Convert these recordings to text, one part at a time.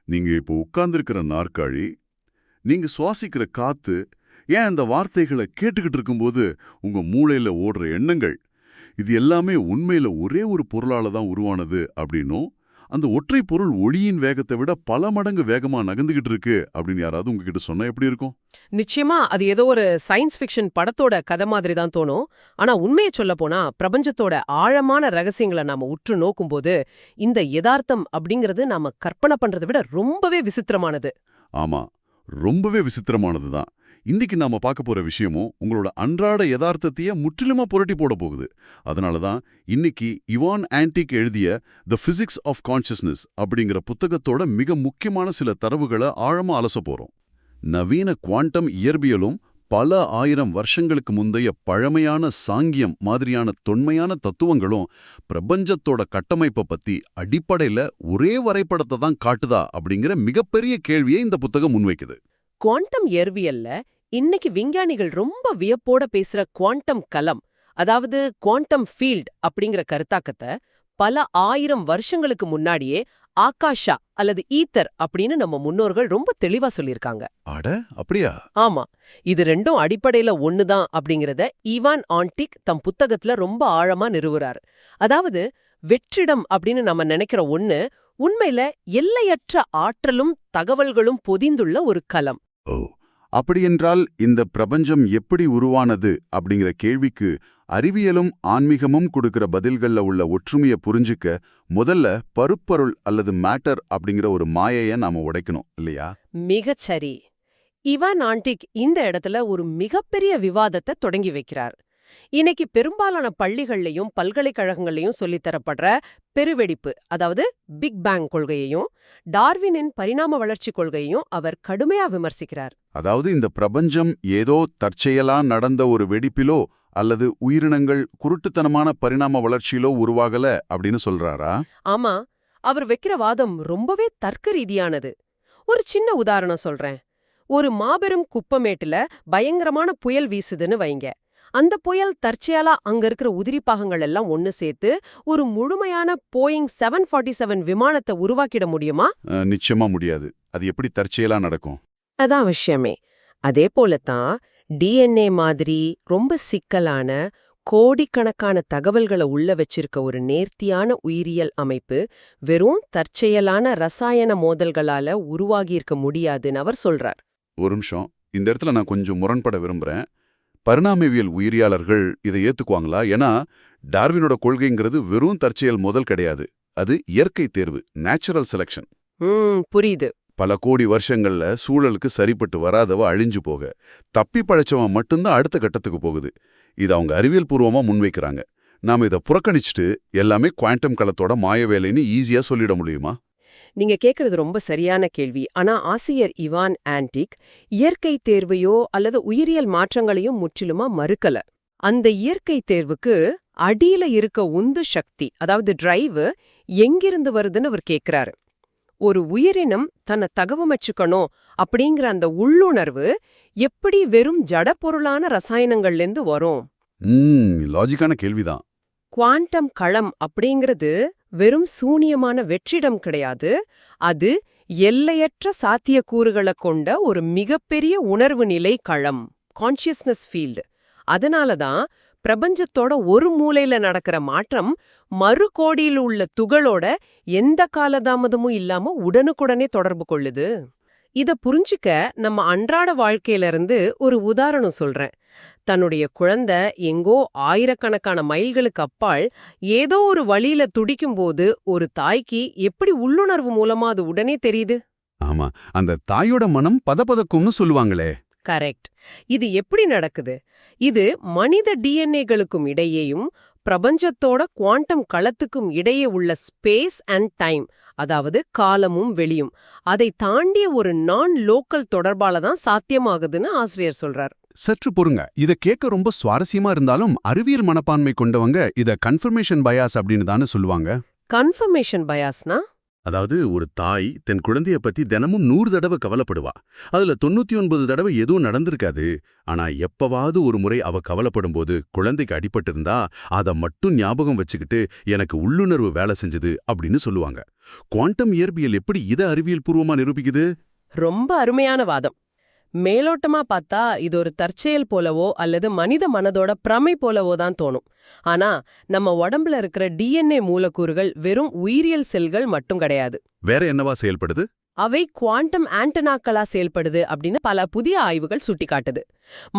நீங்க இப்போ உட்கார்ந்திருக்கிற நாற்காலி, நீங்க சுவாசிக்கிற காத்து, ஏன் அந்த வார்த்தைகளை கேட்டுக்கிட்டு இருக்கும்போது உங்க மூளையில ஓடுற எண்ணங்கள், இது எல்லாமே உண்மையில ஒரே ஒரு பொருளால தான் உருவானது அப்படின்னும், அந்த ஒற்றை பொருள் ஒளியின் வேகத்தை விட பல மடங்கு வேகமா நகர்ந்துகிட்டு இருக்கு அப்படின்னு யாராவது உங்ககிட்ட சொன்னா எப்படி இருக்கும்? நிச்சயமா அது ஏதோ ஒரு சயின்ஸ் ஃபிக்ஷன் படத்தோட கதை மாதிரி தான் தோணும். ஆனா உண்மையை சொல்ல போனா பிரபஞ்சத்தோட ஆழமான ரகசியங்களை நாம உற்று நோக்கும்போது இந்த யதார்த்தம் அப்படிங்கிறது நாம கற்பனை பண்றதை விட ரொம்பவே விசித்திரமானது. ஆமா, ரொம்பவே விசித்திரமானது தான். இன்னைக்கு நாம பார்க்க போற விஷயமும் உங்களோட அன்றாட யதார்த்தத்தையே முற்றிலுமா புரட்டி போட போகுது. அதனால தான் இன்னைக்கு இவான் ஆன்டிக் எழுதிய தி பிசிக்ஸ் ஆஃப் கான்ஷியஸ்னஸ் அப்படிங்கிற புத்தகத்தோட மிக முக்கியமான சில தரவுகளை ஆழமா அலச போறோம். நவீன குவாண்டம் இயற்பியலும் பல ஆயிரம் வருஷங்களுக்கு முந்தைய பழமையான சாங்கியம் மாதிரியான தொன்மையான தத்துவங்களும் பிரபஞ்சத்தோட கட்டமைப்பை பத்தி அடிப்படையில ஒரே வரைபடத்தை தான் காட்டுதா அப்படிங்கிற மிகப்பெரிய கேள்வியை இந்த புத்தகம் முன்வைக்குது. குவாண்டம் இயற்பியல்ல இன்னைக்கு விஞ்ஞானிகள் ரொம்ப வியப்போட பேசுற குவாண்டம் களம், அதாவது குவாண்டம் ஃபீல்ட் அப்படிங்கிற கருத்தாக்கத்தை பல ஆயிரம் வருஷங்களுக்கு முன்னாடியே ஆகாஷா அல்லது ஈத்தர் அப்படின்னு நம்ம முன்னோர்கள் ரொம்ப தெளிவா சொல்லியிருக்காங்க. அட அப்படியா? ஆமா, இது ரெண்டும் அடிப்படையில ஒண்ணுதான் அப்படிங்கறத ஈவான் ஆன்டிக் தம் புத்தகத்துல ரொம்ப ஆழமா நிறுவுறாரு. அதாவது வெற்றிடம் அப்படின்னு நம்ம நினைக்கிற ஒண்ணு உண்மையில எல்லையற்ற ஆற்றலும் தகவல்களும் பொதிந்துள்ள ஒரு களம். ஓ, அப்படியென்றால் இந்த பிரபஞ்சம் எப்படி உருவானது அப்படிங்கிற கேள்விக்கு அறிவியலும் ஆன்மீகமும் கொடுக்கிற பதில்கள்ல உள்ள ஒற்றுமையை புரிஞ்சுக்க முதல்ல பருப்பொருள் அல்லது மேட்டர் அப்படிங்கிற ஒரு மாயையை நாம உடைக்கணும் இல்லையா? மிகச்சரி. இவான் ஆன்டிக் இந்த இடத்துல ஒரு மிகப்பெரிய விவாதத்தை தொடங்கி வைக்கிறார். இன்னைக்கு பெரும்பாலான பள்ளிகள்லையும் பல்கலைக்கழகங்கள்லையும் சொல்லித்தரப்படுற பெருவெடிப்பு, அதாவது பிக் பேங் கொள்கையையும் டார்வினின் பரிணாம வளர்ச்சி கொள்கையையும் அவர் கடுமையா விமர்சிக்கிறார். அதாவது இந்த பிரபஞ்சம் ஏதோ தற்செயலா நடந்த ஒரு வெடிப்பிலோ அல்லது உயிரினங்கள் குருட்டுத்தனமான பரிணாம வளர்ச்சியிலோ உருவாகல அப்படின்னு சொல்றாரா? ஆமா, அவர் வைக்கிற வாதம் ரொம்பவே தர்க்க ரீதியானது. ஒரு சின்ன உதாரணம் சொல்றேன். ஒரு மாபெரும் குப்பமேட்டுல பயங்கரமான புயல் வீசுதுன்னு வைங்க. அந்த புயல் தற்செயலா அங்க இருக்கிற உதிரி பாகங்கள் எல்லாம் ஒன்னு சேர்த்து ஒரு முழுமையான போயிங் 747 விமானத்தை உருவாக்கிட முடியுமா? நிச்சயமா முடியாது. அது எப்படி தற்செயலா நடக்கும்? அதான் விஷயமே. அதே போலத்தான் டிஎன்ஏ மாதிரி ரொம்ப சிக்கலான கோடிக்கணக்கான தகவல்களை உள்ள வச்சிருக்க ஒரு நேர்த்தியான உயிரியல் அமைப்பு வெறும் தற்செயலான ரசாயன மோதல்களால உருவாகியிருக்க முடியாதுன்னு அவர் சொல்றார். ஒரு நிமிஷம், இந்த இடத்துல நான் கொஞ்சம் முரண்பட விரும்புறேன். பரிணாமவியல் உயிரியாளர்கள் இதை ஏத்துக்குவாங்களா? ஏன்னா டார்வினோட கொள்கைங்கிறது வெறும் தற்செயல் முதல் கிடையாது. அது இயற்கை தேர்வு, நேச்சுரல் செலக்ஷன். புரியுது. பல கோடி வருஷங்கள்ல சூழலுக்கு சரிப்பட்டு வராதவ அழிஞ்சு போக, தப்பி பழைச்சவன் மட்டும்தான் அடுத்த கட்டத்துக்கு போகுது. இது அவங்க அறிவியல் பூர்வமா முன்வைக்கிறாங்க. நாம இதை புறக்கணிச்சுட்டு எல்லாமே குவாண்டம் களத்தோட மாய வேலைன்னு ஈஸியா சொல்லிட முடியுமா? நீங்க கேக்குறது ரொம்ப சரியான கேள்வி. ஆனா ஆசிரியர் இவான் ஆன்டிக் இயற்கை தேர்வையோ அல்லது உயிரியல் மாற்றங்களையும் முற்றிலுமா மறுக்கல. அந்த இயற்கை தேர்வுக்கு அடியில இருக்க உந்து சக்தி, அதாவது டிரைவ், எங்கிருந்து வருதுன்னு அவர் கேக்குறாரு. ஒரு உயிரினம் தன்னை தகவமைச்சுக்கணும் அப்படிங்கிற அந்த உள்ளுணர்வு எப்படி வெறும் ஜடப்பொருளான ரசாயனங்கள்லேருந்து வரும்? லாஜிக்கான கேள்விதான். குவாண்டம் களம் அப்படிங்கிறது வெறும் சூனியமான வெற்றிடம் கிடையாது. அது எல்லையற்ற சாத்தியக்கூறுகளை கொண்ட ஒரு மிகப்பெரிய உணர்வு நிலை களம், கான்ஷியஸ்னஸ் ஃபீல்டு. அதனாலதான் பிரபஞ்சத்தோட ஒரு மூலையில நடக்கிற மாற்றம் மறு கோடியில் உள்ள துகளோட எந்த காலதாமதமும் இல்லாம உடனுக்குடனே தொடர்பு கொள்ளுது. இத புரிஞ்சுக்க நம்ம அன்றாட வாழ்க்கையில இருந்து ஒரு உதாரணம் சொல்றேன். தன்னுடைய குழந்தை எங்கோ ஆயிரக்கணக்கான மைல்களுக்கு அப்பால் ஏதோ ஒரு வழியில துடிக்கும்போது ஒரு தாய்க்கு எப்படி உள்ளுணர்வு மூலமா அது உடனே தெரியுது? ஆமா, அந்த தாயோட மனம் பதபதக்கும்னு சொல்லுவாங்களே. கரெக்ட். இது எப்படி நடக்குது? இது மனித டிஎன்ஏகளுக்கும் இடையேயும் பிரபஞ்சத்தோட குவாண்டம் களத்துக்கும் இடையே உள்ள ஸ்பேஸ் அண்ட் டைம், அதாவது காலமும் வெளியும், அதை தாண்டிய ஒரு நான் லோக்கல் தொடர்பால தான் சாத்தியமாகுதுன்னு ஆசிரியர் சொல்றார். சற்று பொறுங்க, இத கேட்க ரொம்ப சுவாரஸ்யமா இருந்தாலும் அறிவியல் மனப்பான்மை கொண்டவங்க இத கன்ஃபர்மேஷன் பயாஸ் அப்படின்னு தானே சொல்லுவாங்க. கன்ஃபர்மேஷன் பயாஸ்னா அதாவது ஒரு தாய் தன் குழந்தைய பத்தி தினமும் 100 தடவை கவலைப்படுவா. அதுல 99 தடவை எதுவும் நடந்திருக்காது. ஆனா எப்பவாவது ஒரு முறை அவ கவலைப்படும் போது குழந்தைக்கு அடிபட்டிருந்தா அத மட்டும் ஞாபகம் வச்சுக்கிட்டு எனக்கு உள்ளுணர்வு வேலை செஞ்சது அப்படின்னு சொல்லுவாங்க. குவாண்டம் இயற்பியல் எப்படி இத அறிவியல் பூர்வமா நிரூபிக்குது? ரொம்ப அருமையான வாதம். மேலோட்டமா பார்த்தா இது ஒரு தற்செயல் போலவோ அல்லது மனித மனதோட பிரமை போலவோ தான் தோணும். ஆனா நம்ம உடம்புல இருக்கிற டிஎன்ஏ மூலக்கூறுகள் வெறும் உயிரியல் செல்கள் மட்டும் கிடையாது. வேற என்னவா செயல்படுது? அவை குவாண்டம் ஆண்டனாக்களா செயல்படுது அப்படின்னு பல புதிய ஆய்வுகள் சுட்டிக்காட்டுது.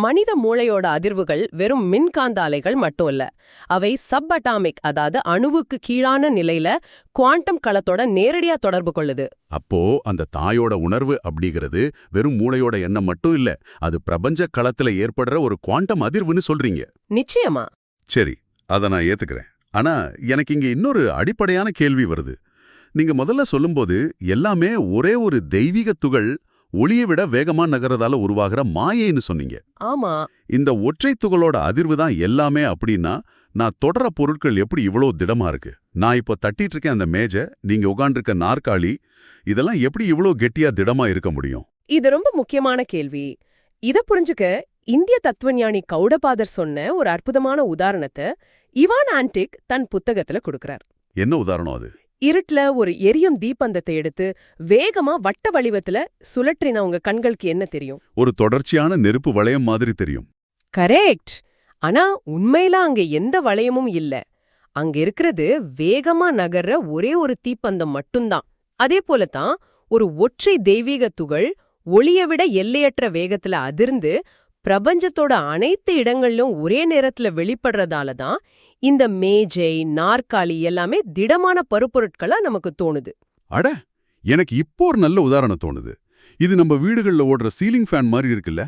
மனித மூளையோட அதிர்வுகள் வெறும் மின்காந்த அலைகள் மட்டும் இல்ல, அவை சப் அட்டாமிக், அதாவது அணுவுக்கு கீழான நிலையில குவாண்டம் களத்தோட நேரடியா தொடர்பு கொள்ளுது. அப்போ அந்த தாயோட உணர்வு அப்படிங்கிறது வெறும் மூளையோட எண்ணம் மட்டும் இல்ல, அது பிரபஞ்ச களத்துல ஏற்படுற ஒரு குவாண்டம் அதிர்வுன்னு சொல்றீங்க. நிச்சயமா. சரி, அத நான் ஏத்துக்கிறேன். ஆனா எனக்கு இங்க இன்னொரு அடிப்படையான கேள்வி வருது. நீங்க முதல்ல சொல்லும்போது எல்லாமே ஒரே ஒரு தெய்வீக துகள் ஒளியை விட வேகமா நகரதால உருவாகிற மாயைன்னு சொன்னீங்க. ஆமா. இந்த ஒற்றை துகளோட அதிர்வு தான் எல்லாமே அப்படின்னா, நான் தொடர பொருட்கள் எப்படி இவ்வளோ திடமா இருக்கு? நான் இப்போ தட்டிட்டு இருக்கேன் அந்த மேஜை, நீங்க உட்கார்ந்திருக்க நாற்காலி, இதெல்லாம் எப்படி இவ்வளோ கெட்டியா திடமா இருக்க முடியும்? இது ரொம்ப முக்கியமான கேள்வி. இத புரிஞ்சுக்க இந்திய தத்துவஞானி கௌடபாதர் சொன்ன ஒரு அற்புதமான உதாரணத்தை இவான் ஆன்டிக் தன் புத்தகத்துல கொடுக்கறார். என்ன உதாரணம் அது? இருட்டுல ஒரு எரியும் தீப்பந்தத்தை எடுத்து வேகமா வட்ட வடிவத்துல சுழற்றின உங்க கண்களுக்கு என்ன தெரியும்? ஒரு தொடர்ச்சியான நெருப்பு வளையம் மாதிரி தெரியும். கரெக்ட். ஆனா உண்மையில அங்க எந்த வளையமும் இல்ல. அங்க இருக்கிறது வேகமா நகர்ற ஒரே ஒரு தீப்பந்தம் மட்டும்தான். அதே போலதான் ஒரு ஒற்றை தெய்வீக துகள் ஒளியை விட எல்லையற்ற வேகத்துல அதிர்ந்து பிரபஞ்சத்தோட அனைத்து இடங்களிலும் ஒரே நேரத்துல வெளிப்படுறதால தான் இந்த மேஜை, நாற்காலி எல்லாமே திடமான பருப்பொருட்களா நமக்கு தோணுது. அட, எனக்கு இப்போ ஒரு நல்ல உதாரணம் தோணுது. இது நம்ம வீடுகள்ல ஓடுற சீலிங் ஃபேன் மாதிரி இருக்குல்ல?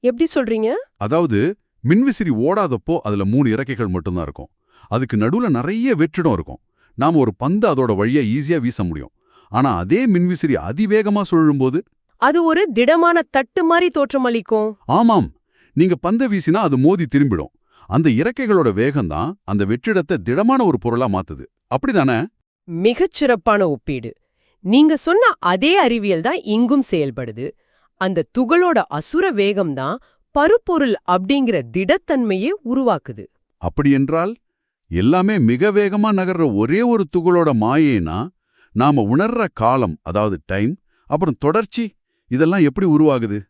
எப்படி சொல்றீங்க? அதாவது மின்விசிறி ஓடாதப்போ அதுல 3 இறக்கைகள் மட்டும்தான் இருக்கும். அதுக்கு நடுவுல நிறைய வெற்றிடம் இருக்கும். நாம ஒரு பந்து அதோட வழியா ஈஸியா வீச முடியும். ஆனா அதே மின்விசிறி அதிவேகமா சுழலும்போது அது ஒரு திடமான தட்டு மாதிரி தோற்றமளிக்கும். ஆமாம், நீங்க பந்தை வீசினா அது மோதி திரும்பிடும். அந்த இறக்கைகளோட வேகம்தான் அந்த வெற்றிடத்தை திடமான ஒரு பொருளா மாத்துது. அப்படிதானே? மிகச்சிறப்பான ஒப்பீடு. நீங்க சொன்ன அதே அறிவியல் தான் இங்கும் செயல்படுது. அந்த துகளோட அசுர வேகம்தான் பருப்பொருள் அப்படிங்கிற திடத்தன்மையே உருவாக்குது. அப்படியென்றால் எல்லாமே மிக வேகமா நகர்ற ஒரே ஒரு துகளோட மாயேனா, நாம உணர்ற காலம், அதாவது டைம், அப்புறம் தொடர்ச்சி, இதெல்லாம் எப்படி உருவாகுது?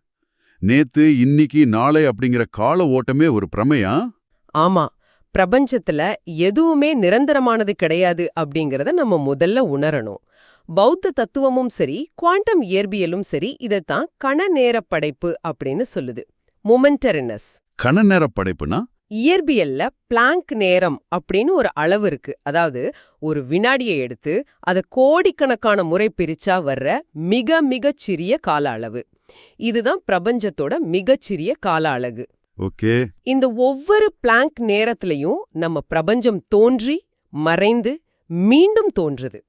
நேத்து, இன்னிக்கு, நாளை அப்படிங்கிற கால ஓட்டமே ஒரு பிரமையா? ஆமா, பிரபஞ்சத்துல எதுவுமே நிரந்தரமானது கிடையாது அப்படிங்கறத நம்ம முதல்ல உணரணும். பௌத்த தத்துவமும் சரி, குவாண்டம் இயற்பியலும் சரி, இதத்தான் கண நேர படைப்பு அப்படின்னு சொல்லுது. மொமெண்டரினஸ். கண நேர படைப்புனா? இயற்பியல்ல பிளாங்க் நேரம் அப்படின்னு ஒரு அளவு இருக்கு. அதாவது ஒரு வினாடியை எடுத்து அதை கோடிக்கணக்கான முறை பிரிச்சா வர்ற மிக மிகச் சிறிய கால அளவு. இதுதான் பிரபஞ்சத்தோட மிகச்சிறிய கால அலகு. ஓகே. இந்த ஒவ்வொரு பிளாங்க் நேரத்திலையும் நம்ம பிரபஞ்சம் தோன்றி மறைந்து மீண்டும் தோன்றுது.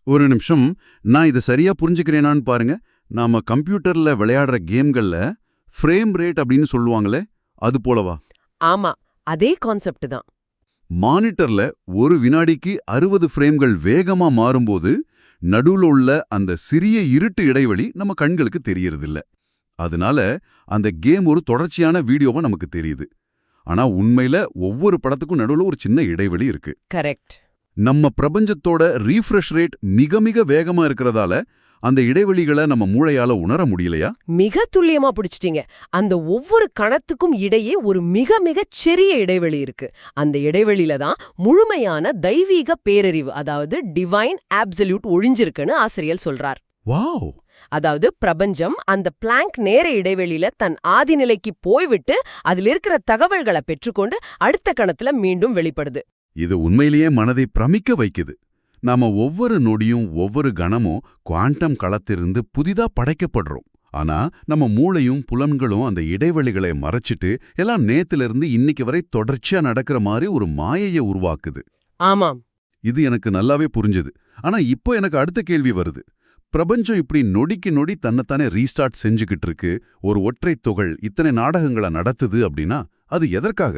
ஒரு நிமிஷம், நான் இதை சரியா புரிஞ்சுக்கிறேனான்னு பாருங்க. நாம கம்ப்யூட்டர்ல விளையாடுற கேம்கள்ல ஃப்ரேம் ரேட் அப்படின்னு சொல்லுவாங்களே, அது போலவா? ஆமா, அதே கான்செப்ட் தான். மானிட்டர்ல ஒரு வினாடிக்கு 60 ஃப்ரேம்கள் வேகமா மாறும்போது நடுவுல உள்ள அந்த சிறிய இருட்டு இடைவெளி நம்ம கண்களுக்கு தெரியறதில்ல. அதனால அந்த கேம் ஒரு தொடர்ச்சியான வீடியோவா நமக்கு தெரியுது. ஆனா உண்மையில ஒவ்வொரு படத்துக்கும் நடுவுல ஒரு சின்ன இடைவெளி இருக்கு. கரெக்ட். நம்ம பிரபஞ்சத்தோட ரீஃப்ரெஷ் ரேட் மிக மிக வேகமா இருக்கிறதால அந்த இடைவெளிகளை நம்ம மூளையால உணர முடியலையா? மிக துல்லியமா பிடிச்சிட்டீங்க. அந்த ஒவ்வொரு கணத்துக்கும் இடையே ஒரு மிக மிக சிறிய இடைவெளி இருக்கு. அந்த இடைவெளியில தான் முழுமையான தெய்வீக பேரறிவு, அதாவது டிவைன் ஆப்சல்யூட் ஒளிஞ்சிருக்குன்னு ஆசிரியர் சொல்றார். வாவ்! அதாவது பிரபஞ்சம் அந்த பிளாங்க் நேர இடைவெளியில தன் ஆதி நிலைக்கு போய்விட்டு அதில் இருக்கிற தகவல்களை பெற்றுக்கொண்டு அடுத்த கணத்துல மீண்டும் வெளிப்படுது. இது உண்மையிலேயே மனதை பிரமிக்க வைக்குது. நாம ஒவ்வொரு நொடியும் ஒவ்வொரு கணமும் குவாண்டம் களத்திலிருந்து புதிதா படைக்கப்படுறோம். ஆனா நம்ம மூளையும் புலன்களும் அந்த இடைவெளிகளை மறைச்சிட்டு எல்லாம் நேத்திலிருந்து இன்னைக்கு வரை தொடர்ச்சியா நடக்கிற மாதிரி ஒரு மாயையை உருவாக்குது. ஆமாம், இது எனக்கு நல்லாவே புரிஞ்சுது. ஆனா இப்போ எனக்கு அடுத்த கேள்வி வருது. பிரபஞ்சம் இப்படி நொடிக்கு நொடி தன்னைத்தானே ரீஸ்டார்ட் செஞ்சுக்கிட்டு இருக்கு, ஒரு ஒற்றை துகள் இத்தனை நாடகங்களை நடத்துது அப்படின்னா அது எதற்காக?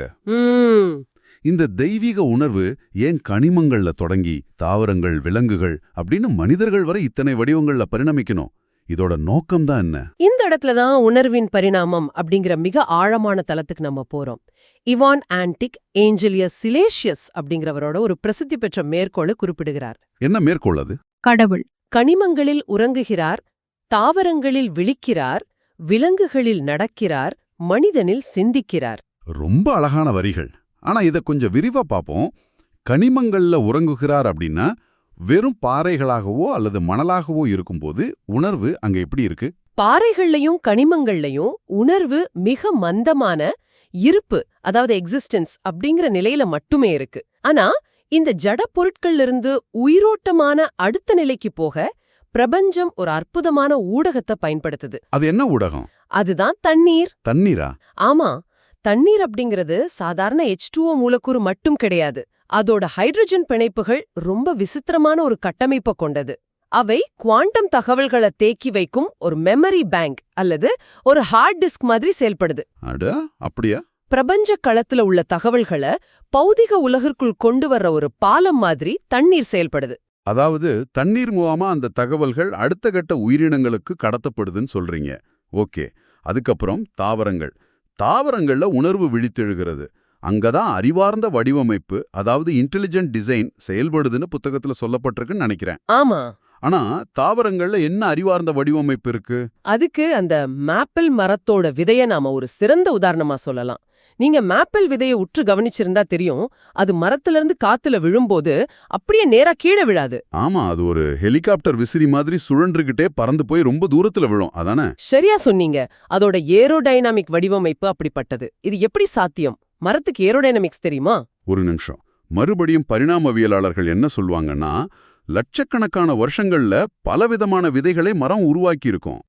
இந்த தெய்வீக உணர்வு ஏன் கனிமங்கள்ல தொடங்கி தாவரங்கள், விலங்குகள் அப்படின்னு மனிதர்கள் வரை இத்தனை வடிவங்கள்ல பரிணமிக்கணும்? இதோட நோக்கம்தான் என்ன? இந்த இடத்துல தான் உணர்வின் பரிணாமம் அப்படிங்கிற மிக ஆழமான தளத்துக்கு நம்ம போறோம். இவான் ஆன்டிக் ஏஞ்சலியஸ் சிலேஷியஸ் அப்படிங்கிறவரோட ஒரு பிரசித்தி பெற்ற மேற்கோளை குறிப்பிடுகிறார். என்ன மேற்கோள் அது? கடவுள் கனிமங்களில் உறங்குகிறார், தாவரங்களில் விழிக்கிறார், விலங்குகளில் நடக்கிறார், மனிதனில் சிந்திக்கிறார். ரொம்ப அழகான வரிகள். ஆனா இத கொஞ்சம் விரிவா பாப்போம். கனிமங்கள்ல உறங்குகிறார் அப்படின்னா வெறும் பாறைகளாகவோ அல்லது மணலாகவோ இருக்கும்போது உணர்வு அங்க எப்படி இருக்கு? பாறைகள்லயும் கனிமங்கள்லயும் உணர்வு மிக மந்தமான இருப்பு, அதாவது எக்ஸிஸ்டன்ஸ் அப்படிங்கிற நிலையில மட்டுமே இருக்கு. ஆனா இந்த ஜட பொருட்கள்ல இருந்து உயிரோட்டமான அடுத்த நிலைக்கு போக பிரபஞ்சம் ஒரு அற்புதமான ஊடகத்தை பயன்படுத்துது. அது என்ன ஊடகம்? அதுதான் தண்ணீர். தண்ணீரா? ஆமா, தண்ணீர் அப்படிங்கிறது சாதாரண H2O மூலக்கூறு மட்டும் கிடையாது. அதோட ஹைட்ரஜன் பிணைப்புகள் ரொம்ப விசித்திரமான ஒரு கட்டமைப்பை கொண்டது. அவை குவாண்டம் தகவல்களை தேக்கி வைக்கும் ஒரு மெமரி பேங்க் அல்லது ஒரு ஹார்ட் டிஸ்க் மாதிரி செயல்படுது. அட, அப்படியா? பிரபஞ்ச களத்துல உள்ள தகவல்களை பௌதிக உலகிற்குள் கொண்டு வர்ற ஒரு பாலம் மாதிரி தண்ணீர் செயல்படுது. அதாவது தண்ணீர் மூலமா அந்த தகவல்கள் அடுத்த கட்ட உயிரினங்களுக்கு கடத்தப்படுதுன்னு சொல்றீங்க. ஓகே. அதுக்கப்புறம் தாவரங்கள். தாவரங்கள்ல உணர்வு விழித்தெழுகிறது. அங்கதான் அறிவார்ந்த வடிவமைப்பு, அதாவது இன்டெலிஜென்ட் டிசைன் செயல்படுதுன்னு புத்தகத்துல சொல்லப்பட்டிருக்குன்னு நினைக்கிறேன். ஆமா. ஆனா தாவரங்கள்ல என்ன அறிவார்ந்த வடிவமைப்பு இருக்கு? அதுக்கு அந்த மேப்பிள் மரத்தோட விதைய நாம ஒரு சிறந்த உதாரணமா சொல்லலாம். நீங்க மேப்பிள் விதைய உற்று கவனிச்சிருந்தா தெரியும், அது மரத்துல இருந்து காத்துல விழும்போது அப்படியே நேரா கீழே விழாது. ஆமா, அது ஒரு ஹெலிகாப்டர் விசிறி மாதிரி சுழன்றுகிட்டே பறந்து போய் ரொம்ப தூரத்துல விழும். அதானே? சரியா சொன்னீங்க. அதோட ஏரோடைனாமிக் வடிவமைப்பு அப்படிப்பட்டது. இது எப்படி சாத்தியம்? மரத்துக்கு ஏரோடைனமிக்ஸ் தெரியுமா? ஒரு நிமிஷம். மறுபடியும் பரிணாமவியலாளர்கள் என்ன சொல்வாங்கன்னா, லட்சக்கணக்கான வருஷங்கள்ல பலவிதமான விதைகளை மரம் உருவாக்கி இருக்கும்.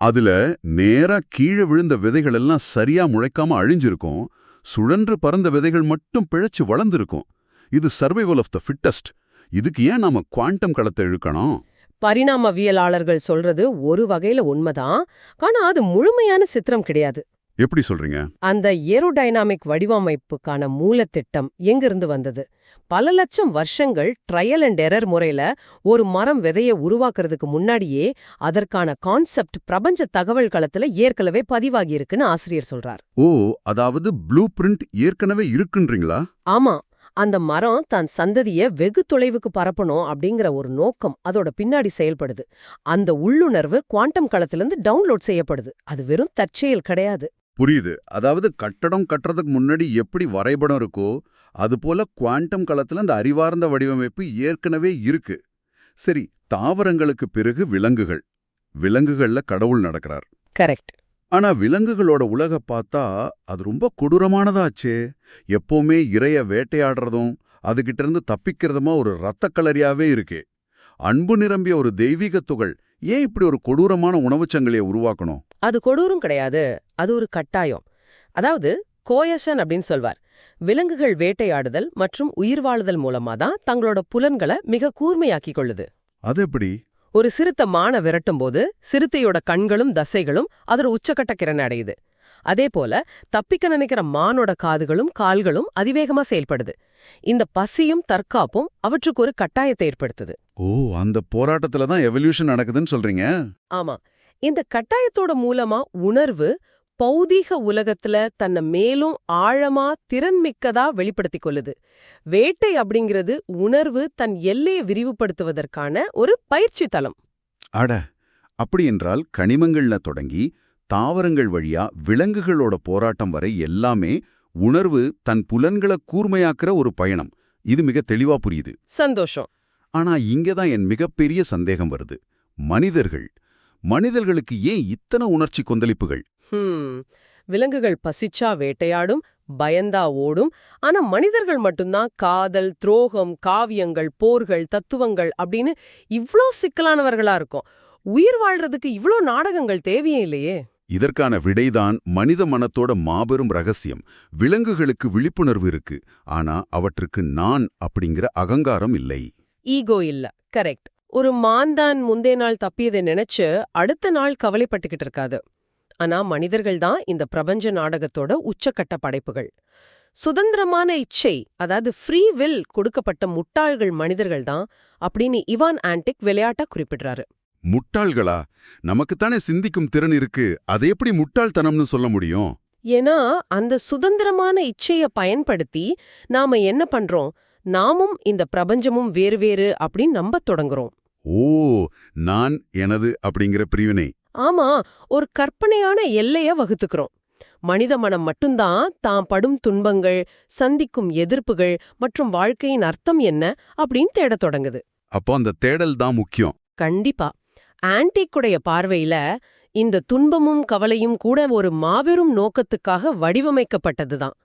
அதுல நேரா கீழே விழுந்த விதைகள் எல்லாம் சரியா முளைக்காம அழிஞ்சிருக்கும். சுழன்று பறந்த விதைகள் மட்டும் பிழைச்சு வளர்ந்திருக்கும். இது சர்வைவல் ஆஃப் த ஃபிட்டஸ்ட். இதுக்கு ஏன் நாம குவாண்டம் களத்தை இழுக்கணும்? பரிணாமவியலாளர்கள் சொல்றது ஒரு வகையில உண்மைதான். ஆனா அது முழுமையான சித்திரம் கிடையாது. எப்படி சொல்றீங்க? அந்த ஏரோடைனாமிக் வடிவமைப்புக்கான மூலத்திட்டம் எங்கிருந்து வந்தது? பல லட்சம் வருஷங்கள் ட்ரையல் அண்ட் எரர் முறையில ஒரு மரம் விதைய உருவாக்குறதுக்கு முன்னாடியே அதற்கான கான்செப்ட் பிரபஞ்ச தகவல் களத்துல ஏற்கனவே பதிவாகி இருக்குன்னு ஆசிரியர் சொல்றார். ஓ, அதாவது ப்ளூ பிரிண்ட் ஏற்கனவே இருக்குன்றீங்களா? ஆமா. அந்த மரம் தன் சந்ததிய வெகு தொலைவுக்கு பரப்பணும் அப்படிங்கிற ஒரு நோக்கம் அதோட பின்னாடி செயல்படுது. அந்த உள்ளுணர்வு குவாண்டம் களத்திலிருந்து டவுன்லோட் செய்யப்படுது. அது வெறும் தற்செயல் கிடையாது. புரியுது. அதாவது கட்டடம் கட்டுறதுக்கு முன்னாடி எப்படி வரைபடம் இருக்கோ அதுபோல குவாண்டம் களத்துல அந்த அறிவார்ந்த வடிவமைப்பு ஏற்கனவே இருக்கு. சரி, தாவரங்களுக்கு பிறகு விலங்குகள். விலங்குகள்ல கடவுள் நடக்கிறார். கரெக்ட். ஆனா விலங்குகளோட உலக பார்த்தா அது ரொம்ப கொடூரமானதாச்சே. எப்பவுமே இரைய வேட்டையாடுறதும் அதுகிட்ட இருந்து தப்பிக்கிறதுமா ஒரு ரத்தக்களரியாவே இருக்கே. அன்பு நிரம்பிய ஒரு தெய்வீக துகள் ஏன் இப்படி ஒரு கொடூரமான உணவுச் சங்கிலியை உருவாக்கணும்? அது கொடூரம் கிடையாது, அது ஒரு கட்டாயம். அதாவது கோயஷன் அப்படின்னு சொல்வார். விலங்குகள் வேட்டையாடுதல் மற்றும் உயிர் வாழுதல் மூலமா தான் தங்களோட புலன்களை மிக கூர்மையாக்கிக் கொள்ளுது. அது எப்படி? ஒரு சிறுத்தை மான விரட்டும் போது சிறுத்தையோட கண்களும் தசைகளும் அதோட உச்சக்கட்ட திறன் அடையுது. அதே போல தப்பிக்க நினைக்கிற மானோட காதுகளும் கால்களும் அதிவேகமா செயல்படுது. இந்த பசியும் தற்காப்பும் அவற்றுக்கு ஒரு கட்டாயத்தை ஏற்படுத்துது. ஓ, அந்த போராட்டத்துல தான் எவல்யூஷன் நடக்குதுன்னு சொல்றீங்க? ஆமா. இந்த கட்டாயத்தோட மூலமா உணர்வு பௌதீக உலகத்துல தன்னை மேலும் ஆழமா திறன்மிக்கதா வெளிப்படுத்திக் கொள்ளுது. வேட்டை அப்படிங்கிறது உணர்வு தன் எல்லையை விரிவுபடுத்துவதற்கான ஒரு பயிற்சி தளம். அட, அப்படி என்றால் கனிமங்கள்ல தொடங்கி தாவரங்கள் வழியா விலங்குகளோட போராட்டம் வரை எல்லாமே உணர்வு தன் புலன்களை கூர்மையாக்குற ஒரு பயணம். இது மிக தெளிவா புரியுது. சந்தோஷம். ஆனா இங்கதான் என் மிகப்பெரிய சந்தேகம் வருது. மனிதர்களுக்கு ஏன் இத்தனை உணர்ச்சி கொந்தளிப்புகள்? விலங்குகள் பசிச்சா வேட்டையாடும், பயந்தா ஓடும். ஆனா மனிதர்கள் மட்டும்தான் காதல், துரோகம், காவியங்கள், போர்கள், தத்துவங்கள் அப்படின்னு இவ்ளோ சிக்கலானவர்களா இருக்கும். உயிர் வாழ்றதுக்கு இவ்ளோ நாடகங்கள் தேவையே இல்லையே. இதற்கான விடைதான் மனித மனத்தோட மாபெரும் ரகசியம். விலங்குகளுக்கு விழிப்புணர்வு இருக்கு, ஆனா அவற்றுக்கு நான் அப்படிங்கிற அகங்காரம் இல்லை. ஈகோ இல்ல. கரெக்ட். ஒரு மான்தான் முந்தே நாள் தப்பியதை நினைச்சு அடுத்த நாள் கவலைப்பட்டுக்கிட்டு இருக்காது. ஆனா மனிதர்கள் தான் இந்த பிரபஞ்ச நாடகத்தோட உச்சக்கட்ட படைப்புகள். சுதந்திரமான இச்சை, அதாவது ஃப்ரீ வில் கொடுக்கப்பட்ட முட்டாள்கள் மனிதர்கள் தான் அப்படின்னு இவான் ஆன்டிக் விளையாட்டா குறிப்பிடுறாரு. முட்டாள்களா? நமக்குத்தானே சிந்திக்கும் திறன் இருக்கு, அதை எப்படி முட்டாள்தனம்னு சொல்ல முடியும்? ஏன்னா அந்த சுதந்திரமான இச்சைய பயன்படுத்தி நாம என்ன பண்றோம், நாமும் இந்த பிரபஞ்சமும் வேறு வேறு அப்படின்னு நம்பத் தொடங்குறோம். ஓ, நான் எனது அப்படிங்கிற பிரிவினை. ஆமா, ஒரு கற்பனையான எல்லைய வகுத்துக்கிறோம். மனித மனம் மட்டும்தான் தான் படும் துன்பங்கள், சந்திக்கும் எதிர்ப்புகள் மற்றும் வாழ்க்கையின் அர்த்தம் என்ன அப்படின்னு தேடத் தொடங்குது. அப்போ அந்த தேடல் தான் முக்கியம். கண்டிப்பா. ஆன்டிக்குடைய பார்வையில இந்த துன்பமும் கவலையும் கூட ஒரு மாபெரும் நோக்கத்துக்காக வடிவமைக்கப்பட்டதுதான்.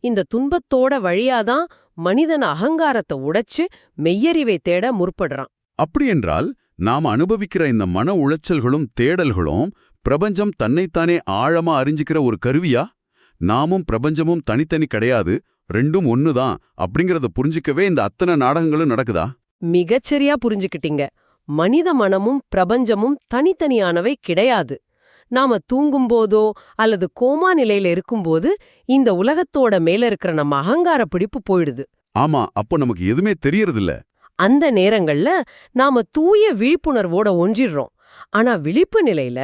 இந்த துன்பத்தோட வழியாதான் மனிதன் அகங்காரத்தை உடைச்சு மெய்யறிவை தேட முற்படுறான். அப்படியென்றால் நாம் அனுபவிக்கிற இந்த மன உளைச்சல்களும் தேடல்களும் பிரபஞ்சம் தன்னைத்தானே ஆழமா அறிஞ்சிக்கிற ஒரு கருவியா? நாமும் பிரபஞ்சமும் தனித்தனி கிடையாது, ரெண்டும் ஒண்ணுதான் அப்படிங்கறத புரிஞ்சிக்கவே இந்த அத்தனை நாடகங்களும் நடக்குதா? மிகச்சரியா புரிஞ்சுக்கிட்டீங்க. மனித மனமும் பிரபஞ்சமும் தனித்தனியானவை கிடையாது. நாம தூங்கும்போதோ அல்லது கோமா நிலையில இருக்கும்போது இந்த உலகத்தோட மேல இருக்கிற நம்ம அகங்கார பிடிப்பு போயிடுது. ஆமா, அப்போ நமக்கு எதுவுமே தெரியறதில்ல. அந்த நேரங்கள்ல நாம தூய விழிப்புணர்வோட ஒன்றிடுறோம். ஆனா விழிப்பு நிலையில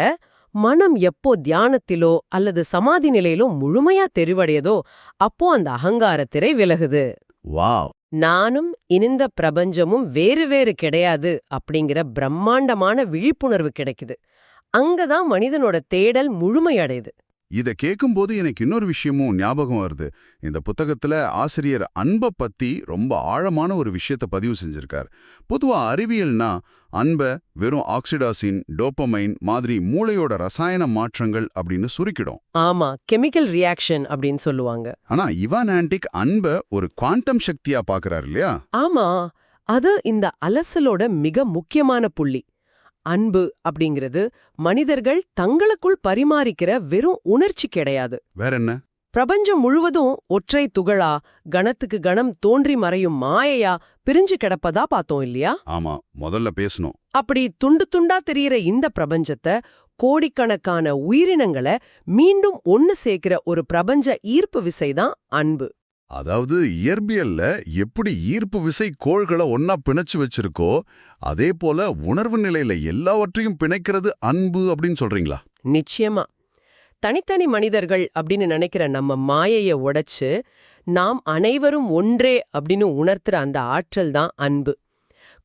மனம் எப்போ தியானத்திலோ அல்லது சமாதி நிலையிலோ முழுமையா தெரிவடையதோ அப்போ அந்த அகங்கார திரை விலகுது. வாவ்! நானும் இனிந்த பிரபஞ்சமும் வேறு வேறு கிடையாது அப்படிங்கிற பிரம்மாண்டமான விழிப்புணர்வு கிடைக்குது. அங்கதான் மனிதனோட தேடல் முழுமையடையுது. இத கேட்கும்போது எனக்கு இன்னொரு விஷயமும் ஞாபகம் வருது. இந்த புத்தகத்துல ஆசிரியர் அன்பை பத்தி ரொம்ப ஆழமான ஒரு விஷயத்த பதிவு செஞ்சிருக்கார். பொதுவா அறிவியல்னா அன்பை வெறும் ஆக்சிடாசின், டோப்பமைன் மாதிரி மூளையோட ரசாயன மாற்றங்கள் அப்படின்னு சுருக்கிடும். ஆமா, கெமிக்கல் ரியாக்ஷன் அப்படின்னு சொல்லுவாங்க. ஆனா இவான் ஆன்டிக் அன்பை ஒரு குவாண்டம் சக்தியா பாக்குறாரு இல்லையா? ஆமா, அது இந்த அலசலோட மிக முக்கியமான புள்ளி. அன்பு அப்படிங்கிறது மனிதர்கள் தங்களுக்குள் பரிமாறிக்கிற வெறும் உணர்ச்சி கிடையாது. வேற என்ன? பிரபஞ்சம் முழுவதும் ஒற்றை துகளா, கணத்துக்கு கணம் தோன்றி மறையும் மாயையா பிரிஞ்சு கிடப்பதா பார்த்தோம் இல்லையா? ஆமா, முதல்ல பேசணும். அப்படி துண்டு துண்டா தெரியிற இந்த பிரபஞ்சத்தை, கோடிக்கணக்கான உயிரினங்களை மீண்டும் ஒன்னு சேர்க்கிற ஒரு பிரபஞ்ச ஈர்ப்பு விசைதான் அன்பு. அதாவது இயற்பியல்ல எப்படி ஈர்ப்பு விசை கோள்களை ஒன்னா பிணைச்சு வச்சிருக்கோ, அதே போல உணர்வு நிலையில எல்லாவற்றையும் பிணைக்கிறது அன்பு அப்படின்னு சொல்றீங்களா? நிச்சயமா. தனித்தனி மனிதர்கள் அப்படின்னு நினைக்கிற நம்ம மாயைய உடைச்சு நாம் அனைவரும் ஒன்றே அப்படின்னு உணர்த்துற அந்த ஆற்றல் தான் அன்பு.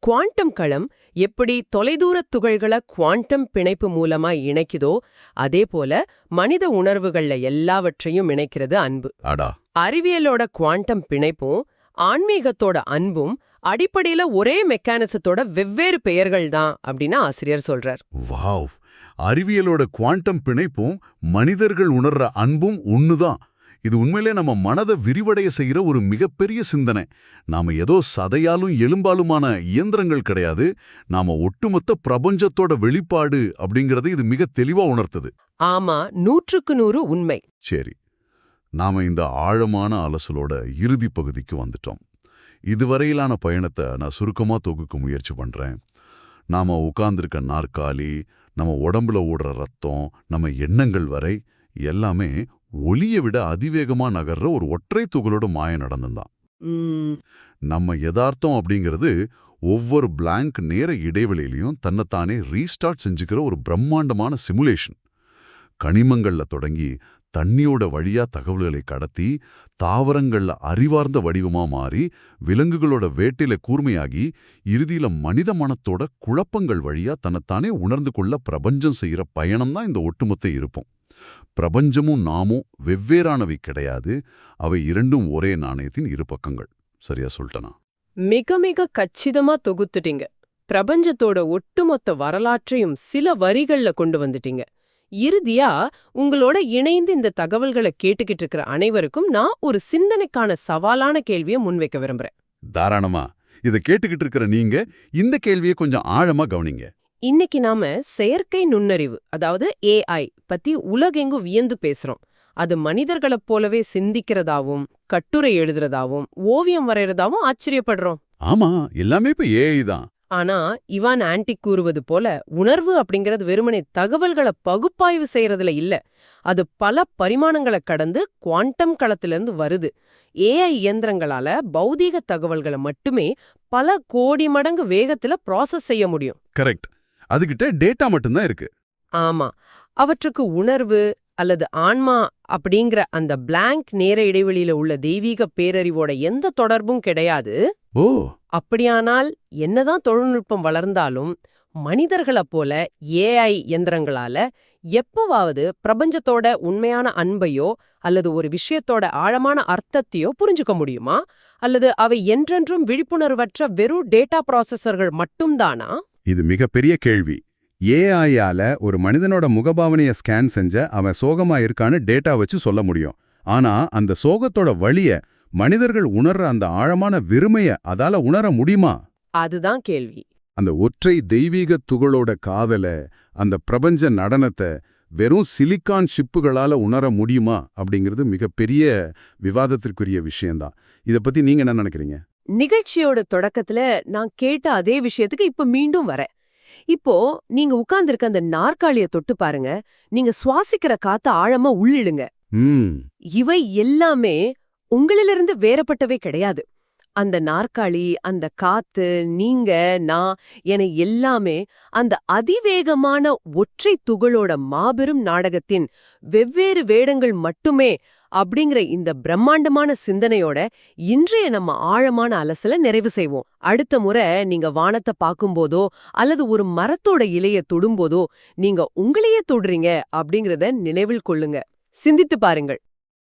குவாண்டம் களம் எப்படி தொலைதூரத் துகள்களை குவாண்டம் பிணைப்பு மூலமா இணைக்குதோ அதே போல மனித உணர்வுகள்ல எல்லாவற்றையும் இணைக்கிறது அன்பு. அடா! அறிவியலோட குவாண்டம் பிணைப்பும் ஆன்மீகத்தோட அன்பும் அடிப்படையில ஒரே மெக்கானிசத்தோட வெவ்வேறு பெயர்கள் தான் அப்படின்னு ஆசிரியர் சொல்றார். வாவ்! அறிவியலோட குவாண்டம் பிணைப்பும் மனிதர்கள் உணர்ற அன்பும் ஒண்ணுதான். இது உண்மையிலே நம்ம மனதை விரிவடைய செய்கிற ஒரு மிகப்பெரிய சிந்தனை. நாம ஏதோ சதையாலும் எலும்பாலுமான இயந்திரங்கள் கிடையாது, நாம ஒட்டுமொத்த பிரபஞ்சத்தோட வெளிப்பாடு அப்படிங்கறது இது மிக தெளிவா உணர்த்தது. ஆமா, 100க்கு 100 உண்மை. சரி, நாம இந்த ஆழமான அலசலோட இறுதி பகுதிக்கு வந்துட்டோம். இதுவரையிலான பயணத்தை நான் சுருக்கமா தொகுக்க முயற்சி பண்றேன். நாம உட்கார்ந்திருக்க நாற்காலி, நம்ம உடம்புல ஓடுற ரத்தம், நம்ம எண்ணங்கள் வரை எல்லாமே ஒலியை விட அதிவேகமா நகர்ற ஒரு ஒற்றை துகளோட மாய நடந்துதான். நம்ம யதார்த்தம் அப்படிங்கிறது ஒவ்வொரு பிளாங்க் நேர இடைவெளியிலையும் தன்னைத்தானே ரீஸ்டார்ட் செஞ்சுக்கிற ஒரு பிரம்மாண்டமான சிமுலேஷன். கனிமங்கள்ல தொடங்கி தண்ணியோட வழியா தகவல்களை கடத்தி தாவரங்கள்ல அறிவார்ந்த வடிவமா மாறி விலங்குகளோட வேட்டையில கூர்மையாகி இறுதியில மனித மனத்தோட குழப்பங்கள் வழியா தன்னைத்தானே உணர்ந்து கொள்ள பிரபஞ்சம் செய்யற பயணம்தான் இந்த ஒட்டுமொத்த இருப்போம். பிரபஞ்சமும் நாமும் வெவ்வேறானவை கிடையாது, அவை இரண்டும் ஒரே நாணயத்தின் இரு பக்கங்கள். சரியா சொல்லிட்டனா? மிக மிக கச்சிதமா தொகுத்துட்டீங்க. பிரபஞ்சத்தோட ஒட்டுமொத்த வரலாற்றையும் சில வரிகள்ல கொண்டு வந்துட்டீங்க. இறுதியா உங்களோட இணைந்து இந்த தகவல்களை கேட்டுக்கிட்டு இருக்கிற அனைவருக்கும் நான் ஒரு சிந்தனைக்கான சவாலான கேள்வியை முன்வைக்க விரும்புறேன். தாராளமா. இதை கேட்டுக்கிட்டு இருக்கிற நீங்க இந்த கேள்வியை கொஞ்சம் ஆழமா கவனிங்க. இன்னைக்கு நாம செயற்கை நுண்ணறிவு, அதாவது AI பத்தி உலகெங்கும் வியந்து பேசுறோம். அது மனிதர்களைப் போலவே சிந்திக்கிறதாவும் கட்டுரை எழுதுறதாவும் ஓவியம் வரைகிறதாவும் ஆச்சரியப்படுறோம். ஆமா, எல்லாமே இப்ப AI தான். ஆனா இவான் ஆன்டிக் கூறுவது போல உணர்வு அப்படிங்கறது வெறுமனே தகவல்களை பகுப்பாய்வு செய்யறதுல இல்ல. அது பல பரிமாணங்களை கடந்து குவாண்டம் களத்திலிருந்து வருது. ஏஐ இயந்திரங்களால பௌதீக தகவல்களை மட்டுமே பல கோடி மடங்கு வேகத்துல ப்ராசஸ் செய்ய முடியும். கரெக்ட். அதுகிட்ட டேட்டா மட்டும்தான் இருக்கு. ஆமா, அவற்றுக்கு உணர்வு அல்லது ஆன்மா அப்படிங்கிற அந்த பிளாங்க் நேர இடைவெளியில உள்ள தெய்வீக பேரறிவோட எந்த தொடர்பும் கிடையாது. ஓ, அப்படியானால் என்னதான் தொழில்நுட்பம் வளர்ந்தாலும் மனிதர்களைப் போல ஏஐ இயந்திரங்களால எப்பவாவது பிரபஞ்சத்தோட உண்மையான அன்பையோ அல்லது ஒரு விஷயத்தோட ஆழமான அர்த்தத்தையோ புரிஞ்சுக்க முடியுமா? அல்லது அவை என்றென்றும் விழிப்புணர்வற்ற வெறும் டேட்டா ப்ராசஸர்கள் மட்டும்தானா? இது மிகப்பெரிய கேள்வி. ஏஐயால ஒரு மனிதனோட முகபாவனைய ஸ்கேன் செஞ்ச அவன் சோகமா இருக்கான்னு டேட்டா வச்சு சொல்ல முடியும். ஆனா அந்த சோகத்தோட வலிய மனிதர்கள் உணர்ற அந்த ஆழமான வெறுமைய அதால உணர முடியுமா? அதுதான் கேள்வி. அந்த ஒற்றை தெய்வீக துகளோட காதல, அந்த பிரபஞ்ச நடனத்தை வெறும் சிலிக்கான் ஷிப்புகளால உணர முடியுமா அப்படிங்கிறது மிகப்பெரிய விவாதத்திற்குரிய விஷயம்தான். இத பத்தி நீங்க என்ன நினைக்கிறீங்க? நிகழ்ச்சியோட தொடக்கத்துல நான் கேட்ட அதே விஷயத்துக்கு இப்ப மீண்டும் வரேன். இப்போ நீங்க உட்கார்ந்திருக்க அந்த நாற்காலிய தொட்டு பாருங்க. நீங்க சுவாசிக்கிற காத்த ஆழமா உள்ளிடுங்க. இவை எல்லாமே உங்களிலிருந்து வேறப்பட்டவை கிடையாது. அந்த நாற்காலி, அந்த காத்து, நீங்க, நான் என எல்லாமே அந்த அதிவேகமான ஒற்றை துகளோட மாபெரும் நாடகத்தின் வெவ்வேறு வேடங்கள் மட்டுமே அப்படிங்கிற இந்த பிரம்மாண்டமான சிந்தனையோட இன்றைய நம்ம ஆழமான அலசல நிறைவு செய்வோம். அடுத்த முறை நீங்க வானத்தை பார்க்கும்போதோ அல்லது ஒரு மரத்தோட இலைய தொடும்போதோ நீங்க உங்களையே தொடுறீங்க அப்படிங்கறத நினைவில் கொள்ளுங்க. சிந்தித்து பாருங்கள்.